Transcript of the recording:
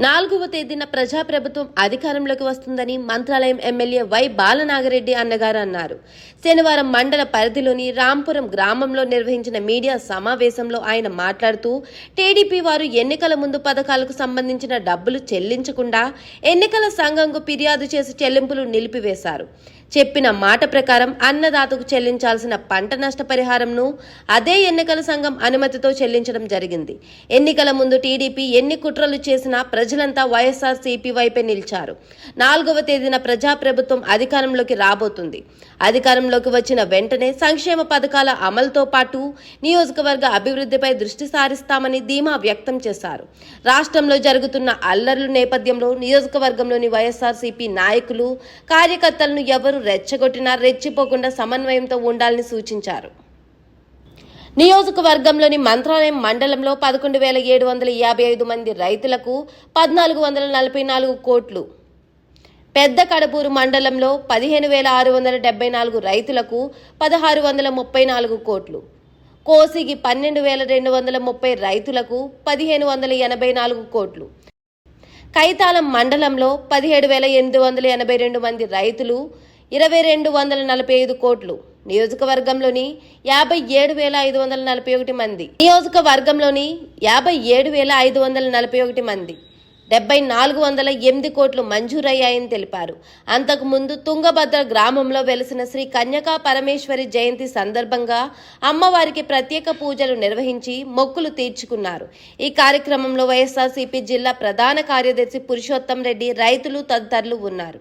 4వ తేదీన ప్రజాప్రభుత్వం అధికారంలోకి వస్తుందని మంత్రాలయం ఎమ్మెల్యే వై బాలనాగరెడ్డి అన్నగారు అన్నారు. శనివారం మండల పరిధిలోని రాంపురం గ్రామంలో నిర్వహించిన మీడియా సమావేశంలో ఆయన మాట్లాడుతూ టీడీపీ వారు ఎన్నికల ముందు పథకాలకు సంబంధించిన డబ్బులు చెల్లించకుండా ఎన్నికల సంఘంకు ఫిర్యాదు చేసి చెల్లింపులు నిలిపివేశారు. చెప్పిన మాట ప్రకారం అన్నదాతకు చెల్లించాల్సిన పంట నష్టపరిహారంను అదే ఎన్నికల సంఘం అనుమతితో చెల్లించడం జరిగింది. ఎన్నికల ముందు టీడీపీ ఎన్ని కుట్రలు చేసినా ప్రజలంతా వైఎస్ఆర్సీపీ వైపే నిలిచారు. 4వ తేదీన ప్రజాప్రభుత్వం అధికారంలోకి రాబోతుంది. అధికారంలోకి వచ్చిన వెంటనే సంక్షేమ పథకాల అమలుతో పాటు నియోజకవర్గ అభివృద్ధిపై దృష్టి సారిస్తామని ధీమా వ్యక్తం చేశారు. రాష్ట్రంలో జరుగుతున్న అల్లర్ల నేపథ్యంలో నియోజకవర్గంలోని వైఎస్ఆర్సీపీ నాయకులు కార్యకర్తలను ఎవరు రెచ్చగొట్టినా రెచ్చిపోకుండా సమన్వయంతో ఉండాలని సూచించారు. నియోజకవర్గంలోని మంత్రాలయం మండలంలో 11,755 మంది రైతులకు 1,444 కోట్లు, పెద్ద కడపూరు మండలంలో 15,674 రైతులకు 1,634 కోట్లు, కోసిగి 12,230 రైతులకు 1,584 కోట్లు, కైతాలం మండలంలో 17,882 మంది రైతులు 2,245 కోట్లు, నియోజకవర్గంలోని 57,541 మంది 7,408 కోట్లు మంజూరయ్యాయని తెలిపారు. అంతకుముందు తుంగభద్ర గ్రామంలో వెలిసిన శ్రీ కన్యకా పరమేశ్వరి జయంతి సందర్భంగా అమ్మవారికి ప్రత్యేక పూజలు నిర్వహించి మొక్కులు తీర్చుకున్నారు. ఈ కార్యక్రమంలో వైఎస్ఆర్సీపీ జిల్లా ప్రధాన కార్యదర్శి పురుషోత్తం రెడ్డి, రైతులు తదితరులు ఉన్నారు.